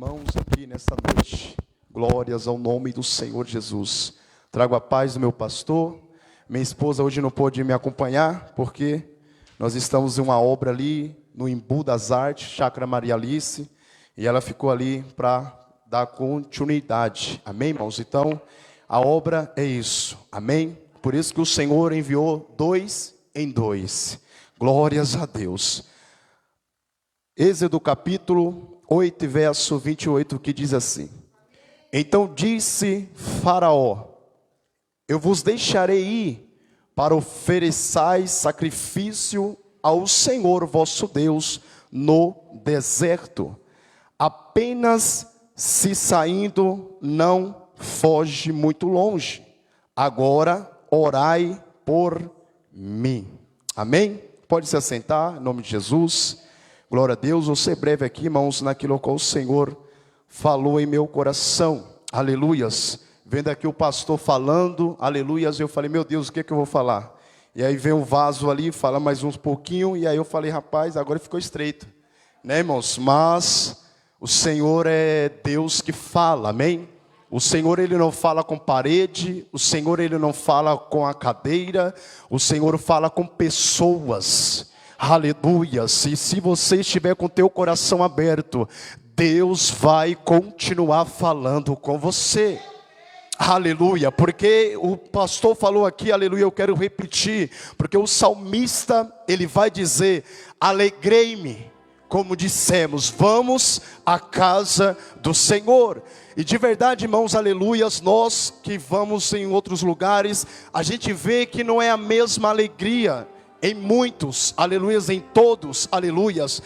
irmãos aqui nessa noite. Glórias ao nome do Senhor Jesus. Trago a paz do meu pastor. Minha esposa hoje não pôde me acompanhar, porque nós estamos em uma obra ali no Embu das Artes, Chácara Maria Alice, e ela ficou ali para dar continuidade. Amém, irmãos? Então, a obra é isso. Amém? Por isso que o Senhor enviou 2 em 2. Glórias a Deus. Êxodo capítulo 8, verso 28, que diz assim: Então disse Faraó: Eu vos deixarei ir para ofereçais sacrifício ao Senhor vosso Deus no deserto. Apenas se saindo não foge muito longe. Agora orai por mim. Amém? Pode se assentar, em nome de Jesus. Glória a Deus. Vou ser breve aqui, irmãos, naquilo que o Senhor falou em meu coração. Aleluias. Vendo aqui o pastor falando, aleluias, eu falei, meu Deus, o que é que eu vou falar? E aí vem um vaso ali, fala mais uns pouquinho, e aí eu falei, rapaz, agora ficou estreito. Né, irmãos? Mas o Senhor é Deus que fala, amém? O Senhor, Ele não fala com parede, o Senhor, Ele não fala com a cadeira, o Senhor fala com pessoas. Aleluia. E se você estiver com o teu coração aberto, Deus vai continuar falando com você. Aleluia. Porque o pastor falou aqui, aleluia, eu quero repetir, porque o salmista, ele vai dizer: alegrei-me, como dissemos, vamos à casa do Senhor. E de verdade, irmãos, aleluias, nós que vamos em outros lugares, a gente vê que não é a mesma alegria em muitos, aleluias, em todos, aleluias.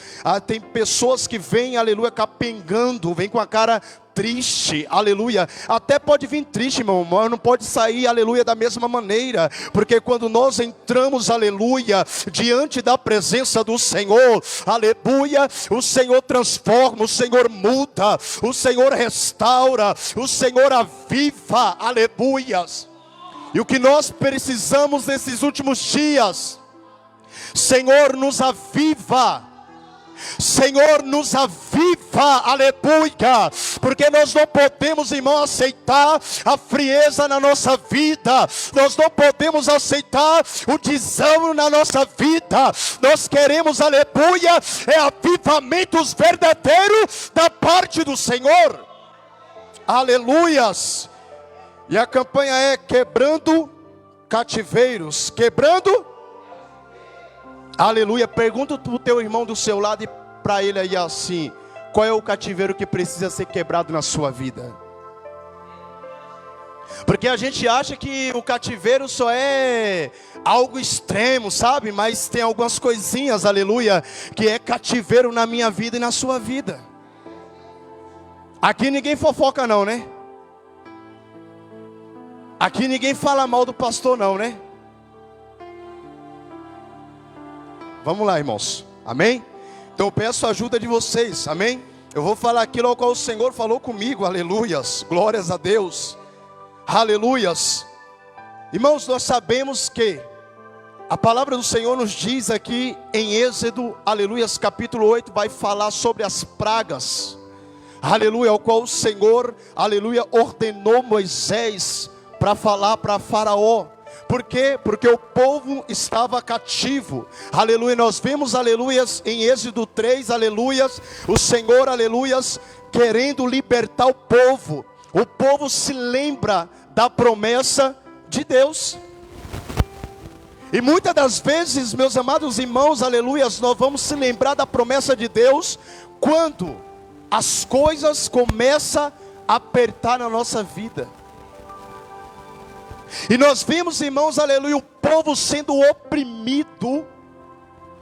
Tem pessoas que vêm, aleluia, capengando, vêm com a cara triste, aleluia. Até pode vir triste, meu irmão, mas não pode sair, aleluia, da mesma maneira. Porque quando nós entramos, aleluia, diante da presença do Senhor, aleluia, o Senhor transforma, o Senhor muda, o Senhor restaura, o Senhor aviva, aleluias. E o que nós precisamos nesses últimos dias, Senhor, nos aviva, Senhor, nos aviva, aleluia, porque nós não podemos, irmão, aceitar a frieza na nossa vida, nós não podemos aceitar o desânimo na nossa vida, nós queremos, aleluia, avivamentos verdadeiros da parte do Senhor, aleluias. E a campanha é quebrando cativeiros, quebrando, aleluia. Pergunta para o teu irmão do seu lado e para ele aí assim: qual é o cativeiro que precisa ser quebrado na sua vida? Porque a gente acha que o cativeiro só é algo extremo, sabe? Mas tem algumas coisinhas, aleluia, que é cativeiro na minha vida e na sua vida. Aqui ninguém fofoca não, né? Aqui ninguém fala mal do pastor não, né? Vamos lá, irmãos, amém? Então eu peço a ajuda de vocês, amém? Eu vou falar aquilo ao qual o Senhor falou comigo, aleluias, glórias a Deus, aleluias. Irmãos, nós sabemos que a palavra do Senhor nos diz aqui em Êxodo, aleluias, capítulo 8, vai falar sobre as pragas, aleluia, ao qual o Senhor, aleluia, ordenou Moisés para falar para Faraó. Por quê? Porque o povo estava cativo, aleluia. Nós vemos, aleluias, em Êxodo 3, aleluias, o Senhor, aleluias, querendo libertar o povo se lembra da promessa de Deus. E muitas das vezes, meus amados irmãos, aleluias, nós vamos se lembrar da promessa de Deus quando as coisas começam a apertar na nossa vida. E nós vimos, irmãos, aleluia, o povo sendo oprimido.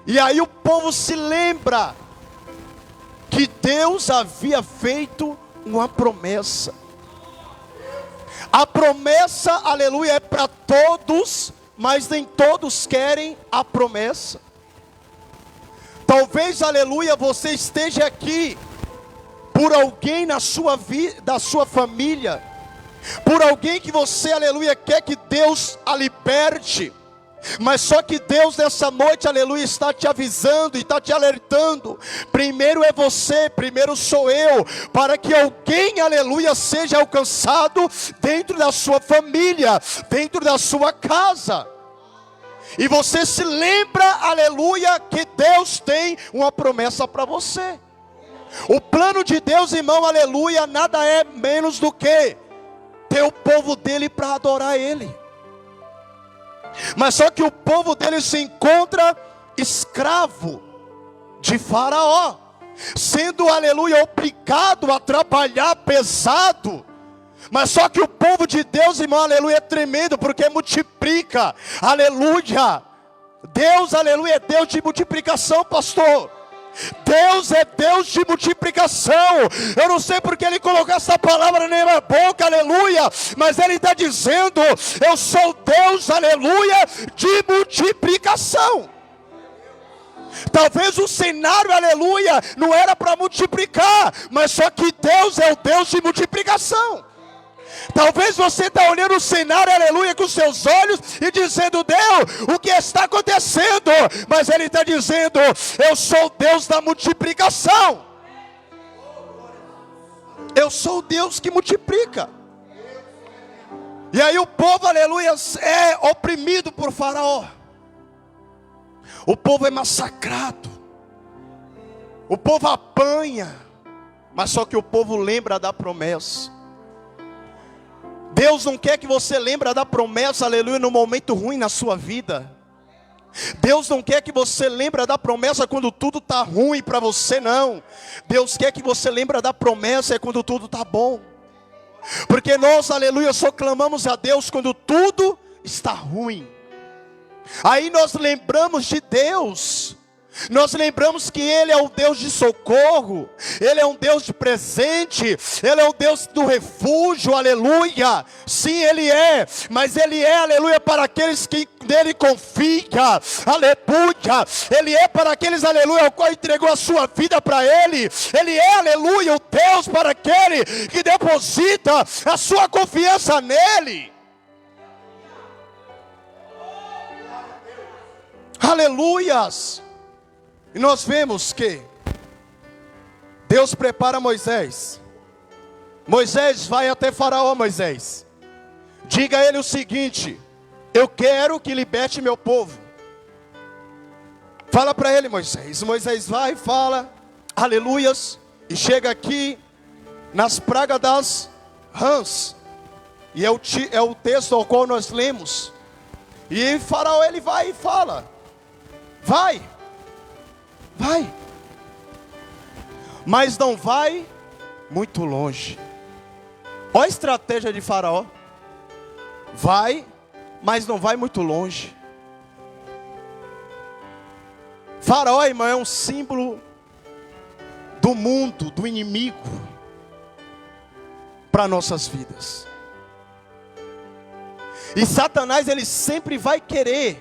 E aí o povo se lembra que Deus havia feito uma promessa. A promessa, aleluia, é para todos, mas nem todos querem a promessa. Talvez, aleluia, você esteja aqui por alguém na sua vida, da sua família, por alguém que você, aleluia, quer que Deus a liberte. Mas só que Deus nessa noite, aleluia, está te avisando e está te alertando. Primeiro é você, primeiro sou eu, para que alguém, aleluia, seja alcançado dentro da sua família, dentro da sua casa. E você se lembra, aleluia, que Deus tem uma promessa para você. O plano de Deus, irmão, aleluia, nada é menos do que ter o povo dele para adorar ele. Mas só que o povo dele se encontra escravo de Faraó, sendo, aleluia, obrigado a trabalhar pesado. Mas só que o povo de Deus, irmão, aleluia, é tremendo, porque multiplica, aleluia. Deus, aleluia, é Deus de multiplicação, pastor. Deus é Deus de multiplicação. Eu não sei porque Ele colocou essa palavra na minha boca, aleluia. Mas Ele está dizendo: eu sou Deus, aleluia, de multiplicação. Talvez o cenário, aleluia, não era para multiplicar, mas só que Deus é o Deus de multiplicação. Talvez você está olhando o cenário, aleluia, com seus olhos e dizendo: Deus, o que está acontecendo? Mas Ele está dizendo: eu sou o Deus da multiplicação. Eu sou o Deus que multiplica. E aí o povo, aleluia, é oprimido por Faraó. O povo é massacrado. O povo apanha. Mas só que o povo lembra da promessa. Deus não quer que você lembre da promessa, aleluia, no momento ruim na sua vida. Deus não quer que você lembre da promessa quando tudo está ruim para você, não. Deus quer que você lembre da promessa quando tudo está bom. Porque nós, aleluia, só clamamos a Deus quando tudo está ruim. Aí nós lembramos de Deus. Nós lembramos que Ele é o Deus de socorro, Ele é um Deus de presente, Ele é o Deus do refúgio, aleluia. Sim, Ele é, mas Ele é, aleluia, para aqueles que nele confiam, aleluia. Ele é para aqueles, aleluia, ao qual entregou a sua vida para Ele. Ele é, aleluia, o Deus para aquele que deposita a sua confiança nele. Aleluias. E nós vemos que Deus prepara Moisés. Moisés, vai até Faraó, Moisés. Diga a ele o seguinte: eu quero que liberte meu povo. Fala para ele, Moisés. Moisés vai e fala, aleluias. E chega aqui nas pragas das rãs. E é o texto ao qual nós lemos. E Faraó, ele vai e fala: vai. Vai, mas não vai muito longe. Olha a estratégia de Faraó. Vai, mas não vai muito longe. Faraó, irmão, é um símbolo do mundo, do inimigo, para nossas vidas. E Satanás, ele sempre vai querer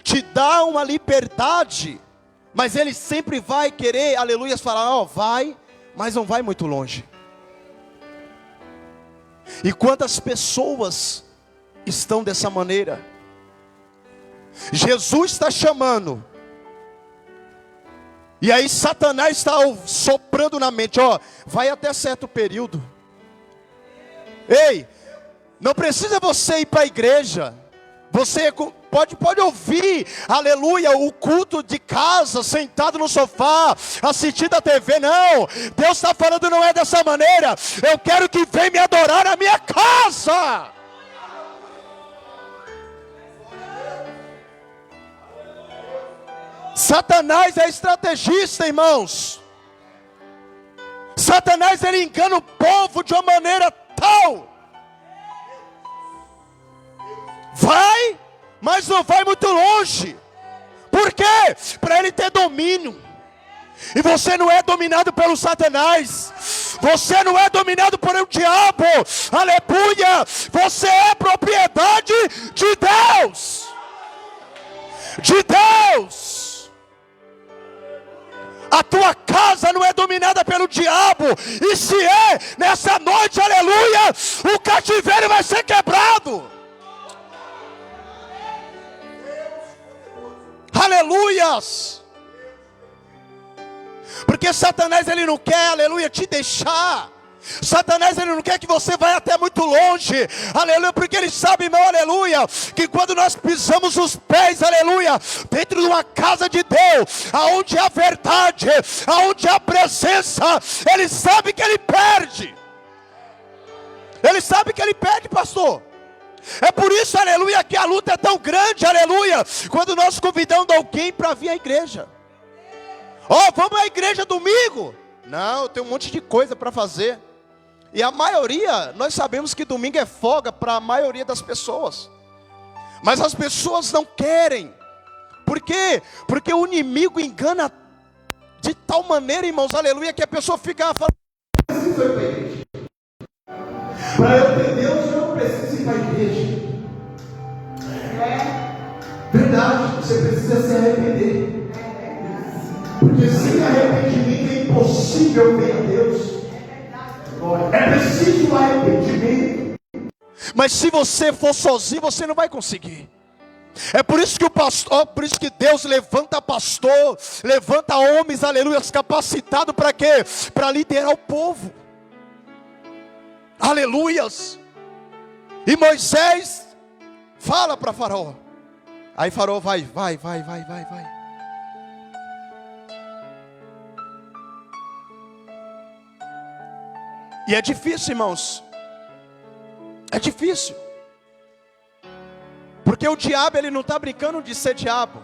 te dar uma liberdade, mas ele sempre vai querer, aleluia, falar: ó, vai, mas não vai muito longe. E quantas pessoas estão dessa maneira? Jesus está chamando, e aí Satanás está soprando na mente: ó, vai até certo período. Ei, não precisa você ir para a igreja. Você pode ouvir, aleluia, o culto de casa, sentado no sofá, assistindo a TV. Não, Deus está falando, não é dessa maneira. Eu quero que venha me adorar na minha casa. Satanás é estrategista, irmãos. Satanás, ele engana o povo de uma maneira tal. Vai, mas não vai muito longe. Por quê? Para ele ter domínio. E você não é dominado pelo Satanás. Você não é dominado por o diabo. Aleluia. Você é propriedade de Deus. De Deus. A tua casa não é dominada pelo diabo. E se é, nessa noite, aleluia, o cativeiro vai ser quebrado. Aleluias! Porque Satanás, ele não quer, aleluia, te deixar. Satanás, ele não quer que você vá até muito longe, aleluia, porque ele sabe, irmão, aleluia, que quando nós pisamos os pés, aleluia, dentro de uma casa de Deus, aonde há verdade, aonde há presença, ele sabe que ele perde. Ele sabe que ele perde, pastor. É por isso, aleluia, que a luta é tão grande, aleluia, quando nós convidamos alguém para vir à igreja. Vamos à igreja domingo? Não, eu tenho um monte de coisa para fazer. E a maioria, nós sabemos que domingo é folga para a maioria das pessoas. Mas as pessoas não querem. Por quê? Porque o inimigo engana de tal maneira, irmãos, aleluia, que a pessoa fica falando: para eu ter Deus, eu não preciso ir para a igreja. Verdade, você precisa se arrepender. Porque sem arrependimento é impossível ver a Deus. É preciso arrependimento. Mas se você for sozinho, você não vai conseguir. É por isso que o pastor, por isso que Deus levanta pastor, levanta homens, aleluia, capacitados para quê? Para liderar o povo. Aleluias. E Moisés fala para Faraó. Aí Faraó vai. E é difícil, irmãos. É difícil. Porque o diabo, ele não está brincando de ser diabo.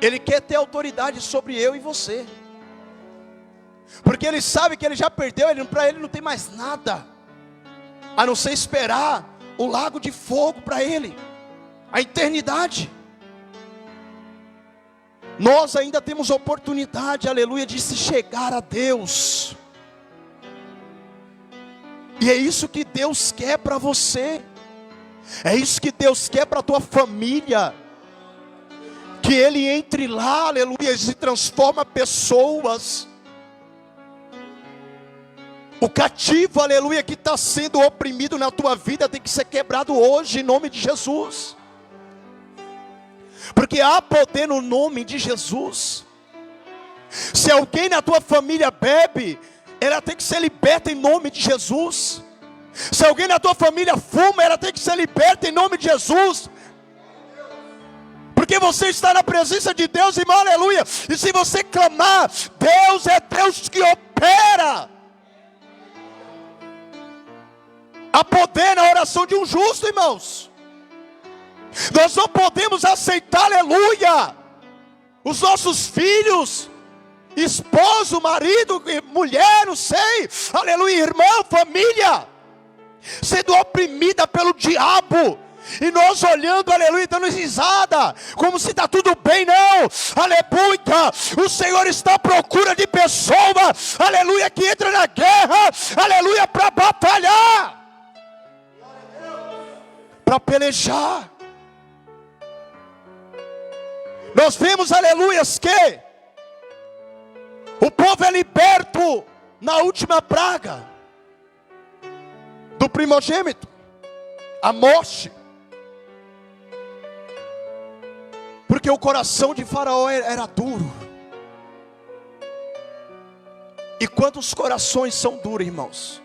Ele quer ter autoridade sobre eu e você. Porque ele sabe que ele já perdeu, para ele não tem mais nada, a não ser esperar o lago de fogo para ele, a eternidade. Nós ainda temos oportunidade, aleluia, de se chegar a Deus. E é isso que Deus quer para você. É isso que Deus quer para a tua família. Que Ele entre lá, aleluia, e se transforma pessoas. O cativo, aleluia, que está sendo oprimido na tua vida tem que ser quebrado hoje, em nome de Jesus. Porque há poder no nome de Jesus. Se alguém na tua família bebe, ela tem que ser liberta em nome de Jesus. Se alguém na tua família fuma, ela tem que ser liberta em nome de Jesus. Porque você está na presença de Deus, irmão, aleluia. E se você clamar, Deus é Deus que opera. Há poder na oração de um justo, irmãos. Nós não podemos aceitar, aleluia, os nossos filhos, esposo, marido, mulher, não sei, aleluia, irmão, família, sendo oprimida pelo diabo. E nós olhando, aleluia, dando risada, como se está tudo bem. Não, aleluia, o Senhor está à procura de pessoas, aleluia, que entra na guerra, aleluia, para batalhar, para pelejar. Nós vemos, aleluias, que o povo é liberto na última praga do primogênito, a morte. Porque o coração de Faraó era duro. E quantos corações são duros, irmãos?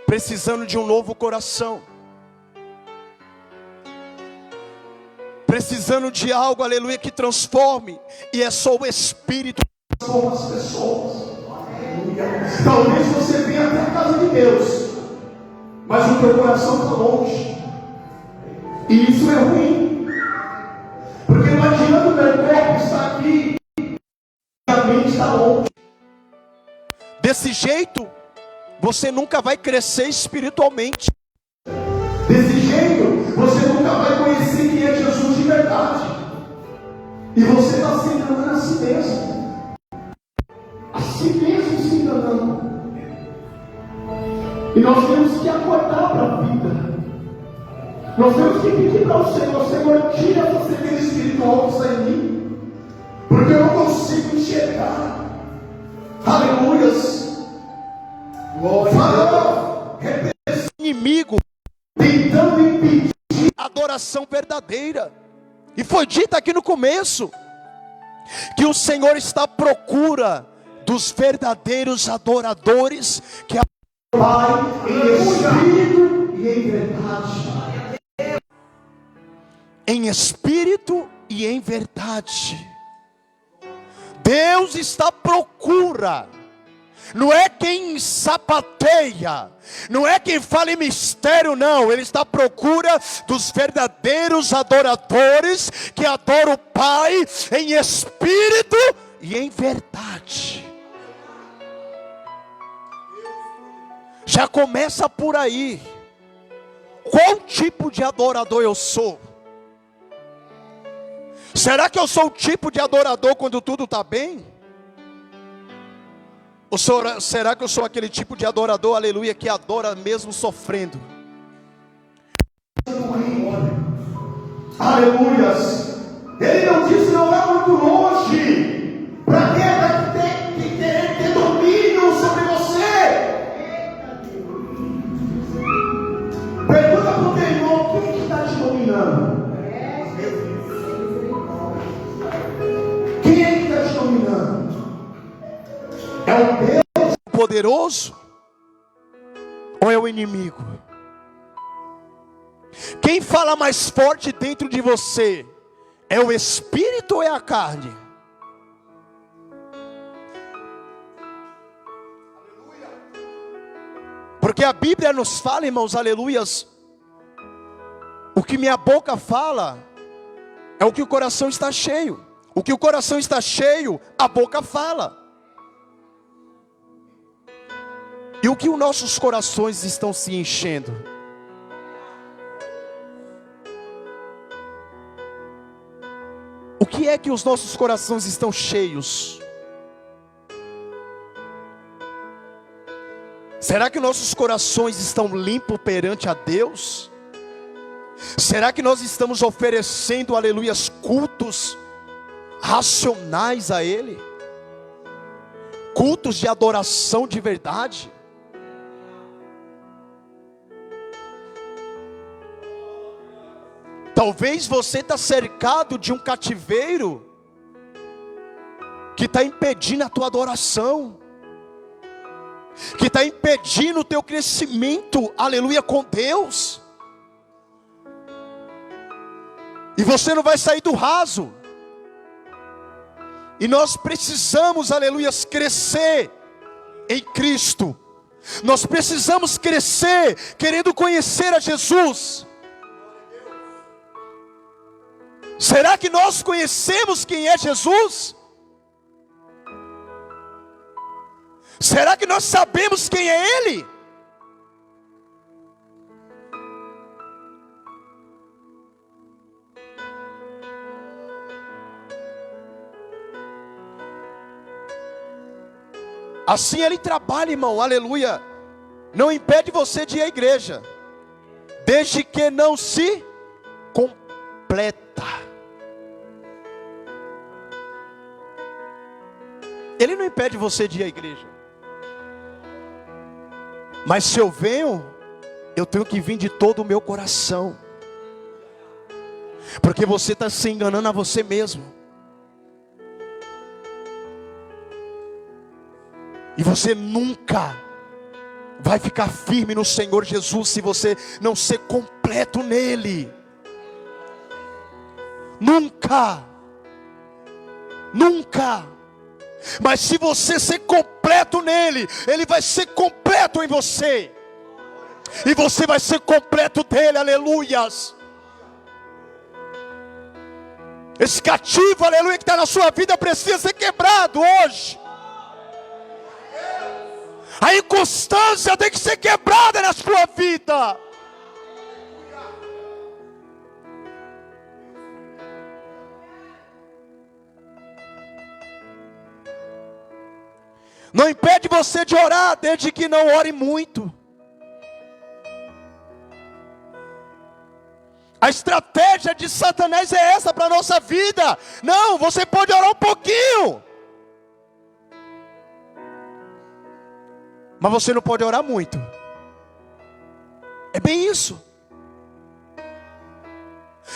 Precisando de um novo coração. Precisando de algo, aleluia, que transforme. E é só o Espírito que transforma as pessoas. Talvez você venha até a casa de Deus, mas o teu coração está longe. E isso é ruim. Porque não adianta o meu corpo estar aqui e a mente está longe. Desse jeito, você nunca vai crescer espiritualmente. Desse jeito, você nunca vai conhecer quem é Jesus de verdade. E você está se enganando a si mesmo. A si mesmo se enganando. E nós temos que acordar para a vida. Nós temos que pedir para o Senhor: Senhor, tira essa cegueira espiritual que está em mim, porque eu não consigo enxergar. Aleluias. Faraó representa o inimigo tentando impedir a adoração verdadeira. E foi dito aqui no começo que o Senhor está à procura dos verdadeiros adoradores que Pai em espírito e em verdade. Em espírito e em verdade. Deus está à procura. Não é quem sapateia, não é quem fala em mistério, não. Ele está à procura dos verdadeiros adoradores que adoram o Pai em espírito e em verdade. Já começa por aí. Qual tipo de adorador eu sou? Será que eu sou o tipo de adorador quando tudo está bem? Ou será que eu sou aquele tipo de adorador, aleluia, que adora mesmo sofrendo? Aleluias. Ele não disse não é muito longe. Para quem vai ter domínio sobre você? Pergunta para o teu irmão, quem está te dominando? Quem é que está te dominando? É o Deus poderoso? Ou é o inimigo? Quem fala mais forte dentro de você? É o espírito ou é a carne? Porque a Bíblia nos fala, irmãos, aleluias, o que minha boca fala é o que o coração está cheio. O que o coração está cheio, a boca fala. E o que os nossos corações estão se enchendo? O que é que os nossos corações estão cheios? Será que nossos corações estão limpos perante a Deus? Será que nós estamos oferecendo, aleluias, cultos racionais a Ele? Cultos de adoração de verdade? Talvez você está cercado de um cativeiro que está impedindo a tua adoração, que está impedindo o teu crescimento, aleluia, com Deus. E você não vai sair do raso. E nós precisamos, aleluia, crescer em Cristo. Nós precisamos crescer querendo conhecer a Jesus. Será que nós conhecemos quem é Jesus? Será que nós sabemos quem é Ele? Assim Ele trabalha, irmão, aleluia. Não impede você de ir à igreja, desde que não se completa. Ele não impede você de ir à igreja. Mas se eu venho, eu tenho que vir de todo o meu coração. Porque você está se enganando a você mesmo. E você nunca vai ficar firme no Senhor Jesus se você não ser completo nele. Nunca. Nunca. Mas se você ser completo nele, ele vai ser completo em você. E você vai ser completo dele, aleluias. Esse cativo, aleluia, que está na sua vida precisa ser quebrado hoje. A inconstância tem que ser quebrada na sua vida. Não impede você de orar, desde que não ore muito. A estratégia de Satanás é essa para a nossa vida. Não, você pode orar um pouquinho, mas você não pode orar muito. É bem isso.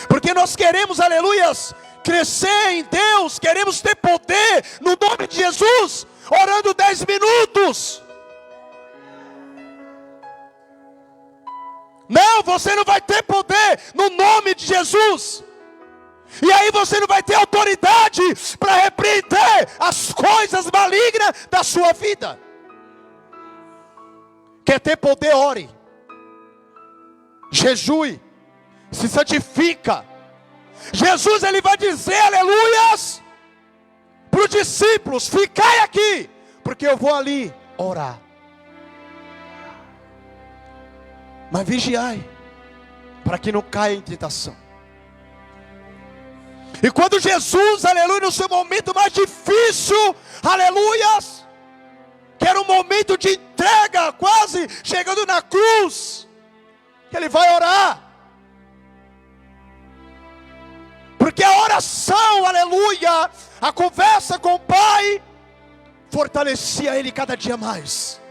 Porque porque nós queremos, aleluias, crescer em Deus, queremos ter poder no nome de Jesus, orando 10 minutos. Não, você não vai ter poder no nome de Jesus. E aí você não vai ter autoridade para repreender as coisas malignas da sua vida. Quer ter poder, ore, jejue, se santifica. Jesus, ele vai dizer, aleluias, para os discípulos: ficai aqui, porque eu vou ali orar. Mas vigiai, para que não caia em tentação. E quando Jesus, aleluia, no seu momento mais difícil, aleluias, que era um momento de entrega, quase chegando na cruz, que ele vai orar. Porque a oração, aleluia, a conversa com o Pai, fortalecia ele cada dia mais.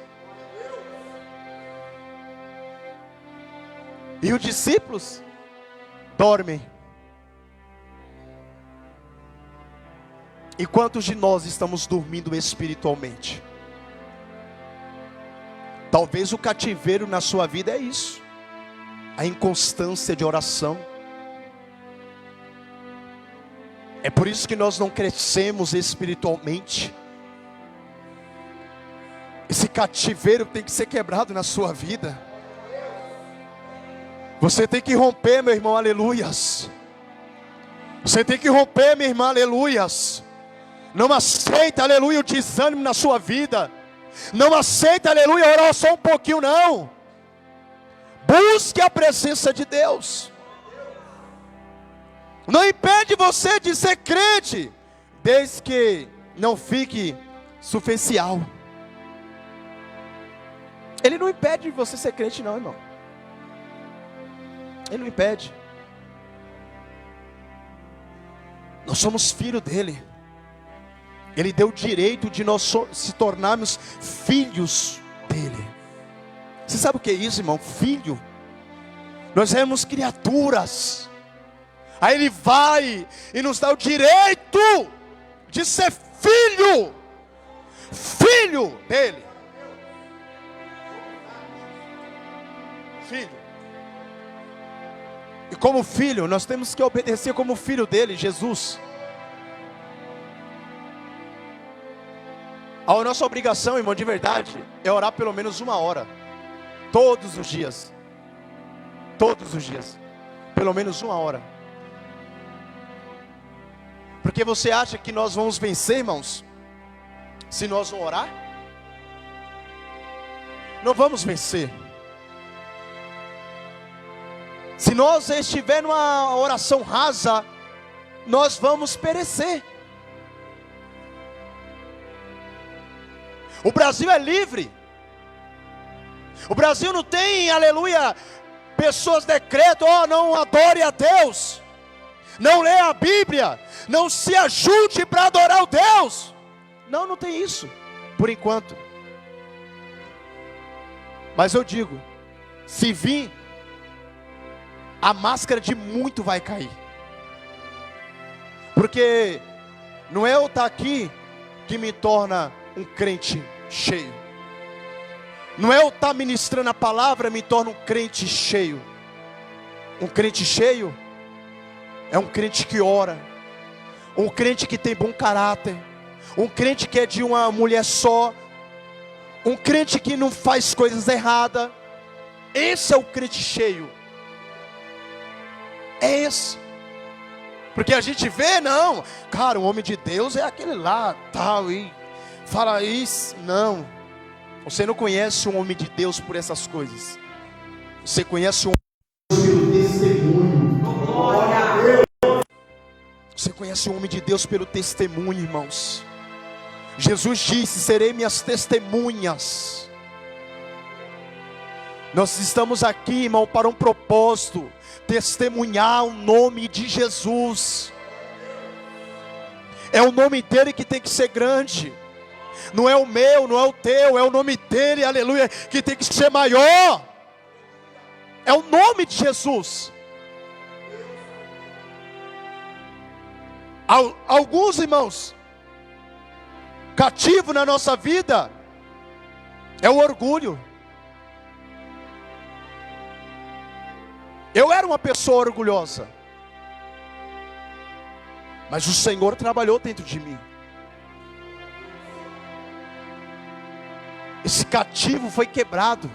E os discípulos dormem. E quantos de nós estamos dormindo espiritualmente? Talvez o cativeiro na sua vida é isso, a inconstância de oração. É por isso que nós não crescemos espiritualmente. Esse cativeiro tem que ser quebrado na sua vida. Você tem que romper, meu irmão, aleluias. Você tem que romper, minha irmã, aleluias. Não aceita, aleluia, o desânimo na sua vida. Não aceita, aleluia, orar só um pouquinho, não. Busque a presença de Deus. Não impede você de ser crente, desde que não fique superficial. Ele não impede você ser crente, não, irmão. Ele não impede. Nós somos filhos dele. Ele deu o direito de nós se tornarmos filhos dele. Você sabe o que é isso, irmão? Filho. Nós éramos criaturas. Aí ele vai e nos dá o direito de ser filho. Filho dele. Filho. E como filho, nós temos que obedecer como filho dele, Jesus. A nossa obrigação, irmão, de verdade, é orar pelo menos 1 hora. Todos os dias. Todos os dias. Pelo menos 1 hora. Porque você acha que nós vamos vencer, irmãos, se nós não orar? Não vamos vencer. Se nós estivermos numa oração rasa, nós vamos perecer. O Brasil é livre. O Brasil não tem, aleluia, pessoas decretam: oh, não adore a Deus, não leia a Bíblia, não se ajude para adorar o Deus. Não, não tem isso, por enquanto. Mas eu digo, se vir, a máscara de muito vai cair. Porque não é eu estar aqui que me torna um crente cheio. Não é eu estar ministrando a palavra me torna um crente cheio. Um crente cheio é um crente que ora, um crente que tem bom caráter, um crente que é de uma mulher só, um crente que não faz coisas erradas. Esse é o crente cheio. É esse. Porque a gente vê, não, cara, o homem de Deus é aquele lá, tal, e fala isso. Não, você não conhece um homem de Deus por essas coisas. Você conhece um pelo testemunho. Glória a Deus. Você conhece um homem de Deus pelo testemunho, irmãos. Jesus disse: serei minhas testemunhas. Nós estamos aqui, irmão, para um propósito: testemunhar o nome de Jesus. É o nome dele que tem que ser grande. Não é o meu, não é o teu, é o nome dele, aleluia, que tem que ser maior. É o nome de Jesus. Alguns irmãos, cativo na nossa vida é o orgulho. Eu era uma pessoa orgulhosa, mas o Senhor trabalhou dentro de mim. Esse cativo foi quebrado,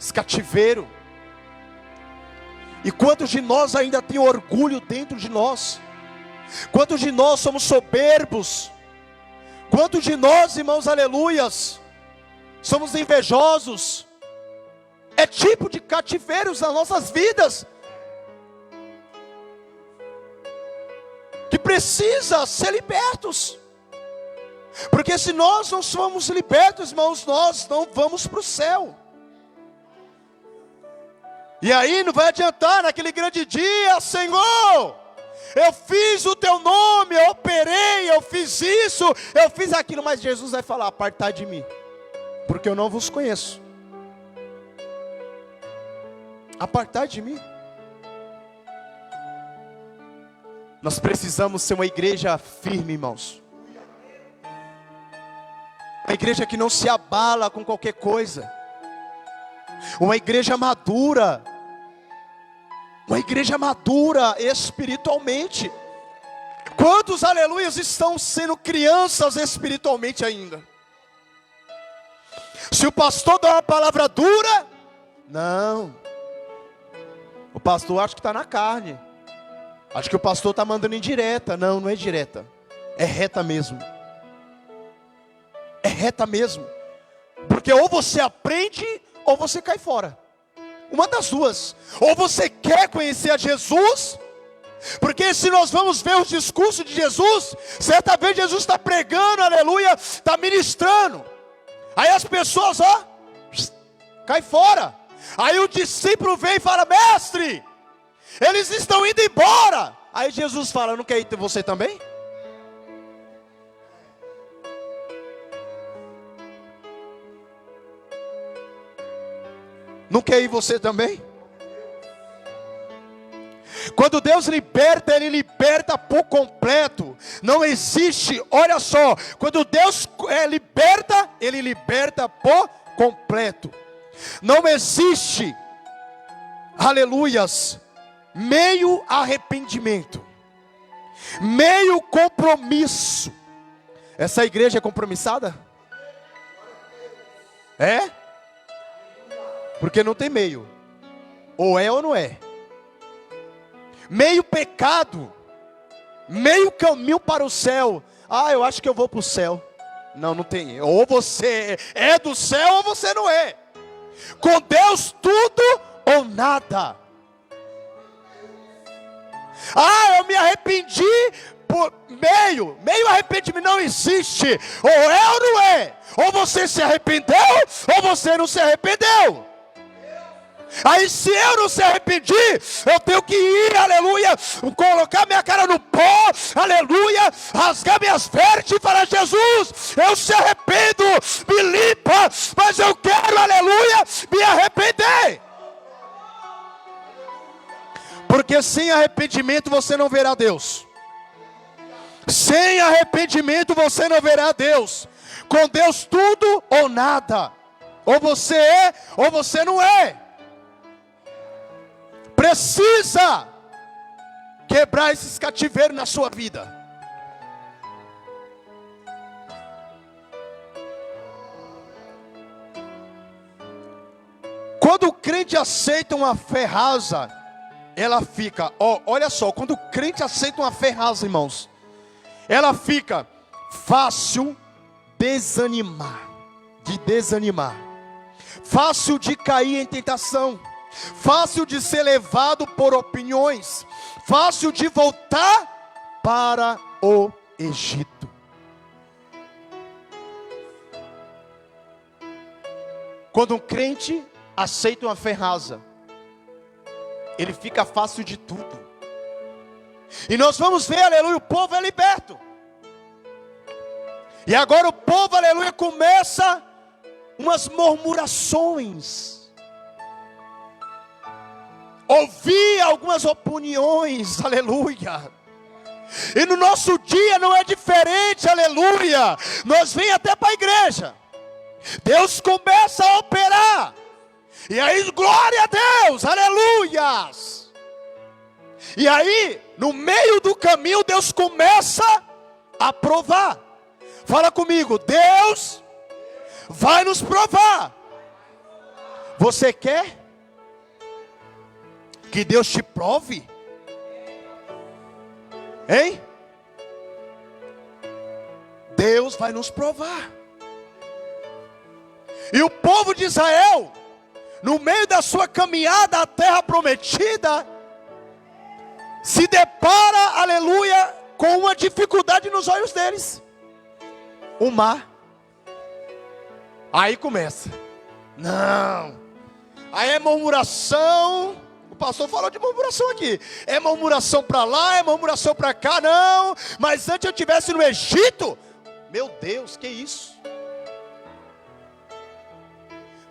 esse cativeiro. E quantos de nós ainda tem orgulho dentro de nós? Quantos de nós somos soberbos? Quantos de nós, irmãos, aleluias, somos invejosos? É tipo de cativeiros nas nossas vidas, que precisa ser libertos. Porque se nós não somos libertos, irmãos, nós não vamos para o céu. E aí não vai adiantar naquele grande dia: Senhor, eu fiz o teu nome, eu operei, eu fiz isso, eu fiz aquilo. Mas Jesus vai falar: apartai de mim, porque eu não vos conheço. Apartai de mim. Nós precisamos ser uma igreja firme, irmãos. Uma igreja que não se abala com qualquer coisa. Uma igreja madura. Uma igreja madura espiritualmente. Quantos aleluias estão sendo crianças espiritualmente ainda? Se o pastor dá uma palavra dura, não. O pastor acha que está na carne. Acho que o pastor está mandando indireta. Não, não é direta. É reta mesmo. É reta mesmo. Porque ou você aprende, ou você cai fora. Uma das duas. Ou você quer conhecer a Jesus, porque se nós vamos ver os discursos de Jesus, certa vez Jesus está pregando, aleluia, está ministrando. Aí as pessoas, cai fora. Aí o discípulo vem e fala: mestre, eles estão indo embora. Aí Jesus fala: não quer ir você também? Não quer ir você também? Quando Deus liberta, Ele liberta por completo. Não existe, olha só, quando Deus liberta, Ele liberta por completo. Não existe, aleluias, meio arrependimento, meio compromisso. Essa igreja é compromissada? É? Porque não tem meio. Ou é ou não é. Meio pecado, meio caminho para o céu. Eu acho que eu vou para o céu. Não, não tem. Ou você é do céu ou você não é. Com Deus tudo ou nada. Eu me arrependi por meio arrependimento não existe. Ou é ou não é. Ou você se arrependeu ou você não se arrependeu. Aí se eu não se arrependi, eu tenho que ir, aleluia, colocar minha cara no pó, aleluia, rasgar minhas vestes e falar: Jesus, eu se arrependo, me limpa, mas eu quero, aleluia, me arrepender. Porque sem arrependimento você não verá Deus. Sem arrependimento você não verá Deus. Com Deus tudo ou nada. Ou você é ou você não é. Precisa quebrar esses cativeiros na sua vida. Quando o crente aceita uma fé rasa, ela fica, olha só, quando o crente aceita uma fé rasa, irmãos, ela fica fácil de desanimar, fácil de cair em tentação, fácil de ser levado por opiniões, fácil de voltar para o Egito. Quando um crente aceita uma fé rasa, ele fica fácil de tudo. E nós vamos ver, aleluia, o povo é liberto. E agora o povo, aleluia, começa umas murmurações. Ouvir algumas opiniões, aleluia. E no nosso dia não é diferente, aleluia. Nós vem até para a igreja, Deus começa a operar, e aí glória a Deus, aleluias. E aí no meio do caminho Deus começa a provar. Fala comigo, Deus vai nos provar. Você quer que Deus te prove? Hein? Deus vai nos provar. E o povo de Israel, no meio da sua caminhada à terra prometida, se depara, aleluia, com uma dificuldade nos olhos deles: o mar. Aí começa, não, aí é murmuração. O pastor falou de murmuração aqui, é murmuração para lá, é murmuração para cá. Não, mas antes eu estivesse no Egito. Meu Deus, que isso?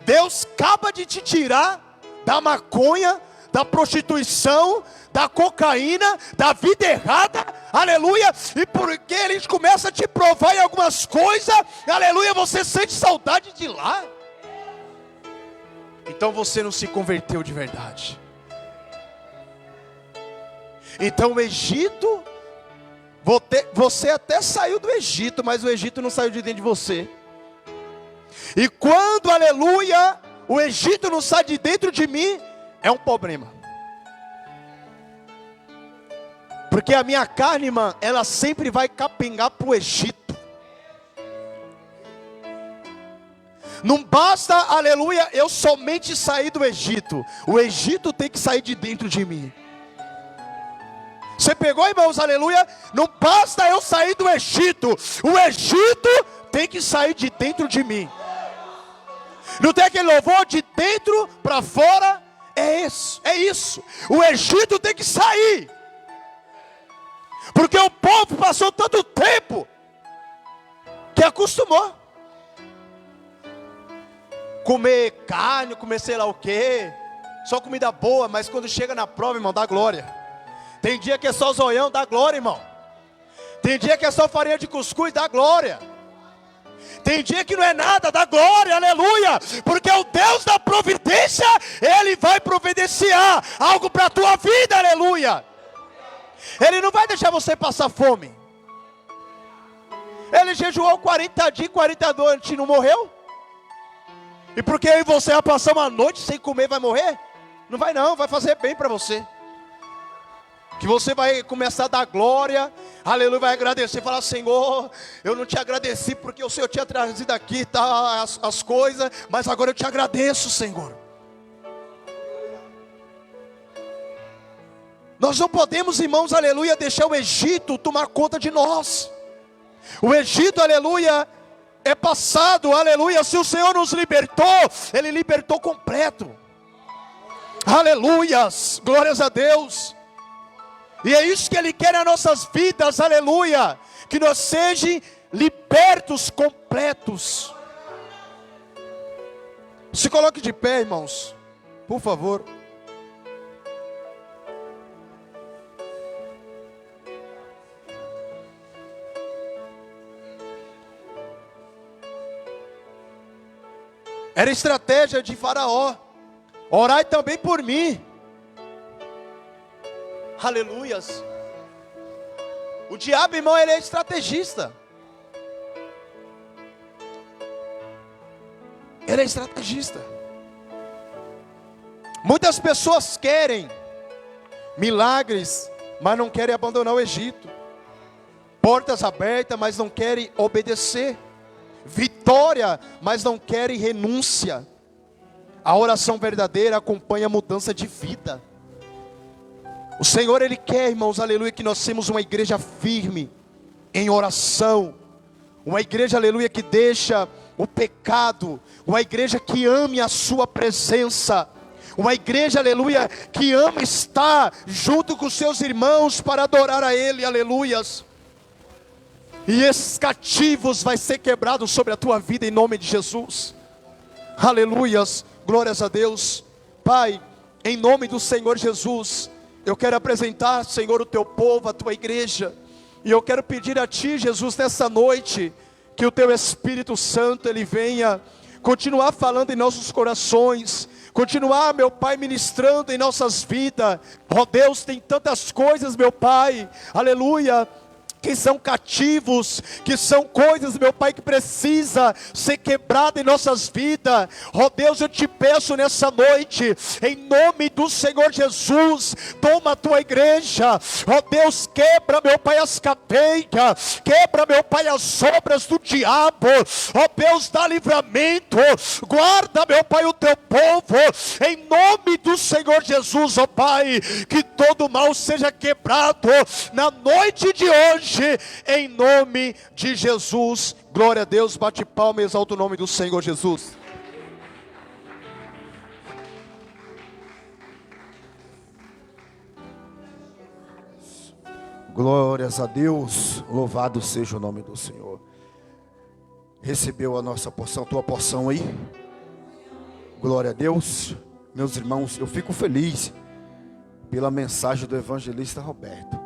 Deus acaba de te tirar da maconha, da prostituição, da cocaína, da vida errada, aleluia. E porque Ele começa a te provar em algumas coisas, aleluia, você sente saudade de lá. Então você não se converteu de verdade. Então o Egito, você até saiu do Egito, mas o Egito não saiu de dentro de você. E quando, aleluia, o Egito não sai de dentro de mim, é um problema. Porque a minha carne, irmã, ela sempre vai capengar para o Egito. Não basta, aleluia, eu somente sair do Egito. O Egito tem que sair de dentro de mim. Você pegou, irmãos, aleluia? Não basta eu sair do Egito. O Egito tem que sair de dentro de mim. Não tem aquele louvor de dentro para fora? É isso, é isso. O Egito tem que sair. Porque o povo passou tanto tempo que acostumou. Comer carne, comer sei lá o quê. Só comida boa, mas quando chega na prova, irmão, dá glória. Tem dia que é só zoião, dá glória, irmão. Tem dia que é só farinha de cuscuz, dá glória. Tem dia que não é nada, dá glória, aleluia. Porque o Deus da providência, Ele vai providenciar algo para a tua vida, aleluia. Ele não vai deixar você passar fome. Ele jejuou 40 dias, 40 noites e não morreu? E porque aí você vai passar uma noite sem comer, vai morrer? Não vai não, vai fazer bem para você. Que você vai começar a dar glória, aleluia, vai agradecer, falar: Senhor, eu não te agradeci porque o Senhor tinha trazido aqui tá, as coisas, mas agora eu te agradeço, Senhor. Nós não podemos, irmãos, aleluia, deixar o Egito tomar conta de nós. O Egito, aleluia, é passado, aleluia. Se o Senhor nos libertou, Ele libertou completo. Aleluias, glórias a Deus. E é isso que Ele quer nas nossas vidas, aleluia. Que nós sejamos libertos completos. Se coloque de pé, irmãos, por favor. Era estratégia de Faraó: orai também por mim. Aleluias. O diabo, irmão, ele é estrategista. Ele é estrategista. Muitas pessoas querem milagres, mas não querem abandonar o Egito. Portas abertas, mas não querem obedecer. Vitória, mas não querem renúncia. A oração verdadeira acompanha a mudança de vida. O Senhor, Ele quer, irmãos, aleluia, que nós sejamos uma igreja firme em oração. Uma igreja, aleluia, que deixa o pecado. Uma igreja que ame a sua presença. Uma igreja, aleluia, que ama estar junto com seus irmãos para adorar a Ele, aleluias. E esses cativos vai ser quebrados sobre a tua vida em nome de Jesus. Aleluias, glórias a Deus. Pai, em nome do Senhor Jesus, eu quero apresentar, Senhor, o teu povo, a tua igreja. E eu quero pedir a Ti, Jesus, nessa noite, que o Teu Espírito Santo, Ele venha continuar falando em nossos corações, continuar, meu Pai, ministrando em nossas vidas. Ó Deus, tem tantas coisas, meu Pai, aleluia, que são cativos, que são coisas, meu Pai, que precisa ser quebrada em nossas vidas. Ó Deus, eu te peço nessa noite, em nome do Senhor Jesus, toma a tua igreja. Ó Deus, quebra, meu Pai, as cadeias, quebra, meu Pai, as obras do diabo. Ó Deus, dá livramento, guarda, meu Pai, o teu povo, em nome do Senhor Jesus. Ó Pai, que todo mal seja quebrado na noite de hoje, em nome de Jesus. Glória a Deus, bate palma e exalta o nome do Senhor Jesus. Glórias a Deus, louvado seja o nome do Senhor. Recebeu a nossa porção, tua porção aí? Glória a Deus. Meus irmãos, eu fico feliz pela mensagem do evangelista Roberto.